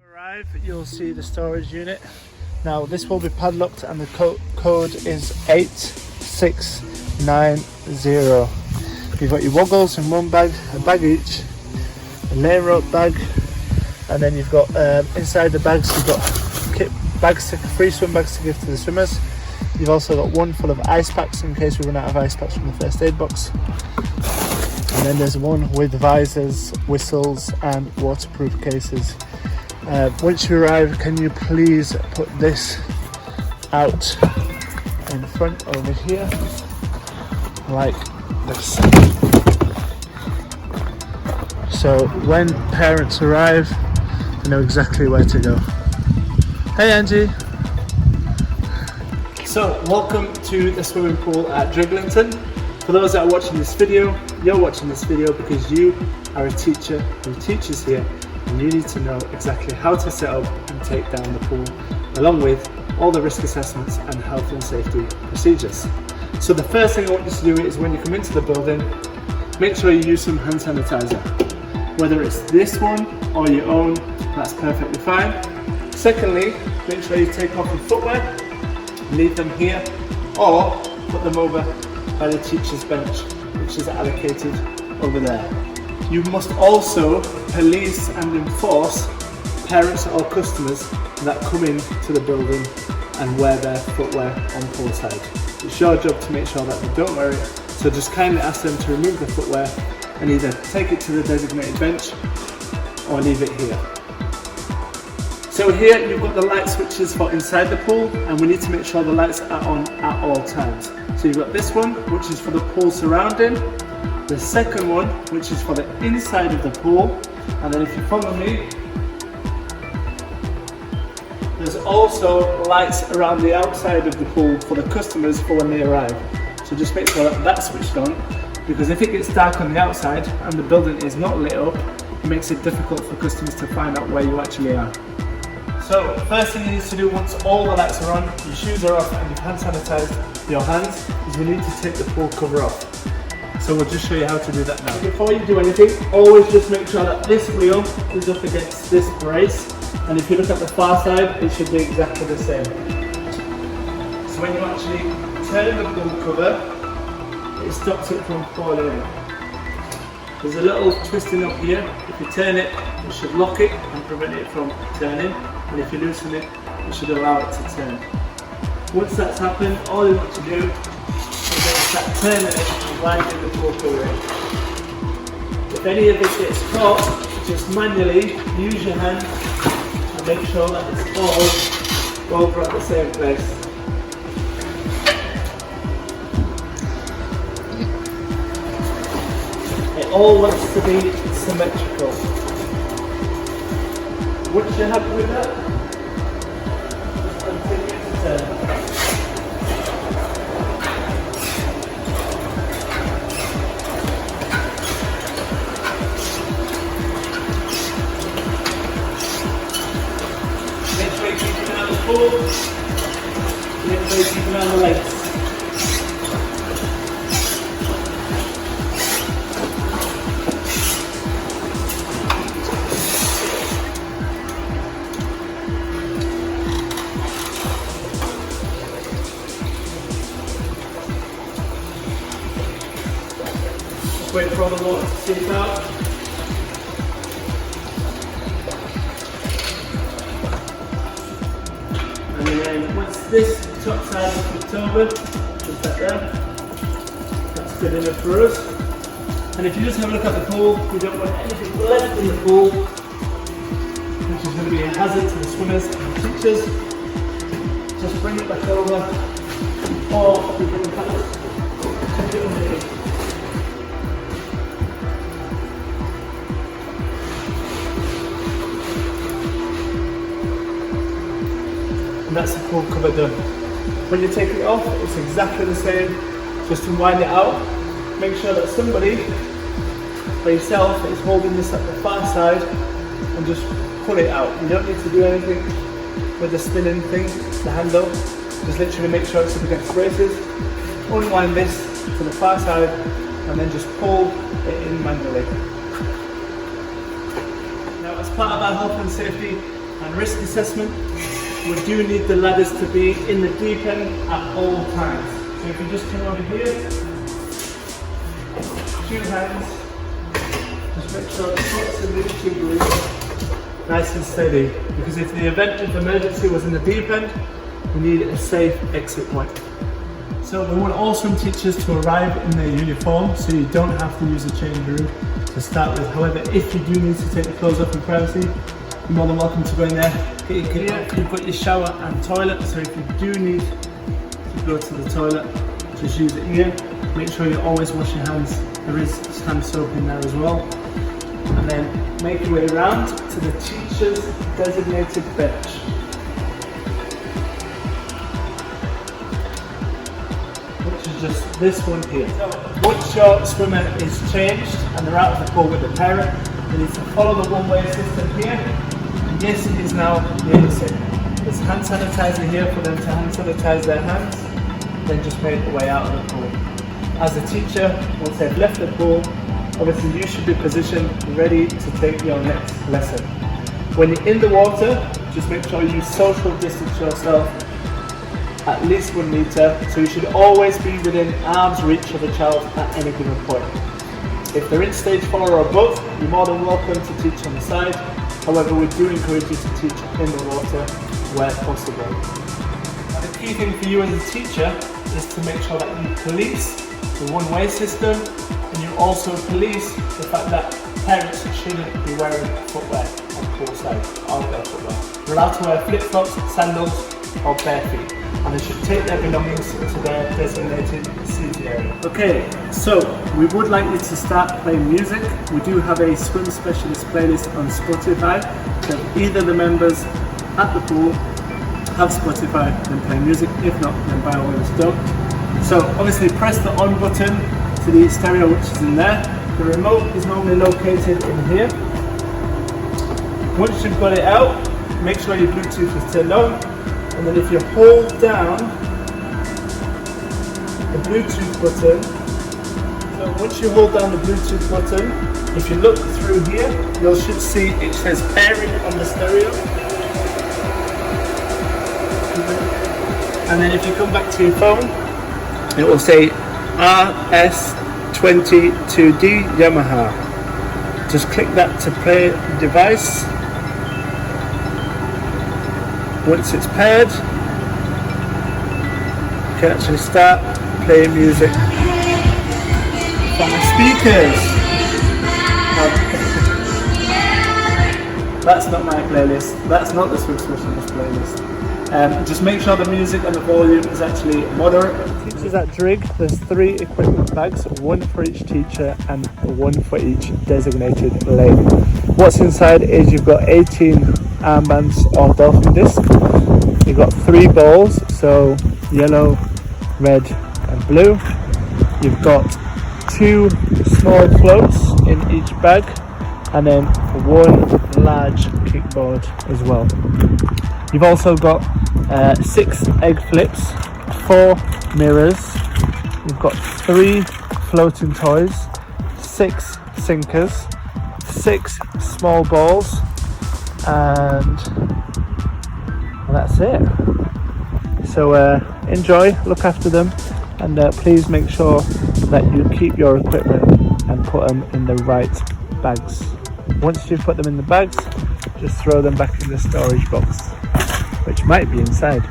Arrive, you'll see the storage unit. Now this will be padlocked and the code is 8690. You've got your woggles in one bag, a bag each, a lane rope bag, and then you've got inside the bags you've got bags, free swim bags to give to the swimmers. You've also got one full of ice packs in case we run out of ice packs from the first aid box. And then there's one with visors, whistles and waterproof cases. Once you arrive, can you please put this out in front over here, like this. So when parents arrive, they know exactly where to go. Hey Angie! So welcome to the swimming pool at Drighlington. For those that are watching this video, you're watching this video because you are a teacher who teaches here, and you need to know exactly how to set up and take down the pool, along with all the risk assessments and health and safety procedures. So the first thing I want you to do is when you come into the building, make sure you use some hand sanitizer. Whether it's this one or your own, that's perfectly fine. Secondly, make sure you take off your footwear, leave them here, or put them over by the teacher's bench, which is allocated over there. You must also police and enforce parents or customers that come into the building and wear their footwear on poolside. It's your job to make sure that they don't wear it, so just kindly ask them to remove the footwear and either take it to the designated bench or leave it here. So here you've got the light switches for inside the pool, and we need to make sure the lights are on at all times. So you've got this one, which is for the pool surrounding, the second one, which is for the inside of the pool, and then if you follow me, there's also lights around the outside of the pool for the customers for when they arrive. So just make sure that that's switched on, because if it gets dark on the outside and the building is not lit up, it makes it difficult for customers to find out where you actually are. So first thing you need to do once all the lights are on, your shoes are off and you've hand sanitised your hands, is we need to take the pool cover off. So we'll just show you how to do that now. Before you do anything, always just make sure that this wheel is up against this brace, and if you look at the far side, it should be exactly the same. So when you actually turn the pool cover, it stops it from falling in. There's a little twisting up here. If you turn it, it should lock it and prevent it from turning, and if you loosen it, it should allow it to turn. Once that's happened, all you want to do is then start turning it and winding the pool cover in. If any of it gets caught, just manually use your hand and make sure that it's all over at the same place. It all wants to be symmetrical. Once you're happy with that, just continue to turn. Make sure you keep it on the pool. Make sure you keep it on the legs. Wait for all the water to seep out. And then once this top side is flipped over, just that there, that's good enough for us. And if you just have a look at the pool, we don't want anything left in the pool, which is going to be a hazard to the swimmers and the teachers. Just bring it back over, or we can take it underneath. And that's the pool cover done. When you take it off, it's exactly the same. Just to wind it out, make sure that somebody, by yourself, is holding this at the far side and just pull it out. You don't need to do anything with the spinning thing, the handle. Just literally make sure it's up against the braces. Unwind this to the far side and then just pull it in manually. part of our health and safety and risk assessment, we do need the ladders to be in the deep end at all times. So if you just come over here, 2 hands, just make sure the foot's in the tube loop, nice and steady, because if the event of emergency was in the deep end, we need a safe exit point. So we want all swim teachers to arrive in their uniform, so you don't have to use a change room to start with. However, if you do need to take the clothes off in privacy, you're more than welcome to go in there, get your kit out. You've got your shower and toilet, so if you do need to go to the toilet, just use it here. Make sure you always wash your hands. There is hand soap in there as well. And then make your way around to the teacher's designated bench. Which is just this one here. So once your swimmer is changed and they're out of the pool with the parent, they need to follow the one-way system here. And this is now the exit. There's hand sanitizer here for them to hand sanitize their hands, then just make the way out of the pool. As a teacher, once they've left the pool, obviously you should be positioned ready to take your next lesson. When you're in the water, just make sure you social distance yourself at least 1 meter, so you should always be within arm's reach of a child at any given point. If they're in stage 4 or above, you're more than welcome to teach on the side. However, we do encourage you to teach in the water where possible. The key thing for you as a teacher is to make sure that you police the one-way system, and you also police the fact that parents shouldn't be wearing footwear on poolside or bare footwear. They're allowed to wear flip-flops, sandals or bare feet, and they should take their belongings to their designated seating area. Okay, so we would like you to start playing music. We do have a swim specialist playlist on Spotify, so if either the members at the pool have Spotify, then play music. If not, then by all means don't. So obviously press the on button to the stereo which is in there. The remote is normally located in here. Once you've got it out, make sure your Bluetooth is turned on, and then if you hold down the Bluetooth button, so once you hold down the Bluetooth button, if you look through here, you should see it says pairing on the stereo. And then if you come back to your phone, it will say RS22D Yamaha. Just click that to pair the device. Once it's paired, you can actually start playing music from the speakers. That's not my playlist. That's not the Swim Specialist playlist. Just make sure the music and the volume is actually moderate. Teachers at Drig, there's 3 equipment bags, 1 for each teacher and 1 for each designated lane. What's inside is you've got 18 armbands or dolphin discs. You've got 3 balls, so yellow, red and blue. You've got 2 small floats in each bag, and then 1 large kickboard as well. You've also got 6 egg flips, 4 mirrors, you've got 3 floating toys, 6 sinkers, 6 small balls, and that's it. So enjoy, look after them, and please make sure that you keep your equipment and put them in the right bags. Once you've put them in the bags, just throw them back in the storage box, which might be inside.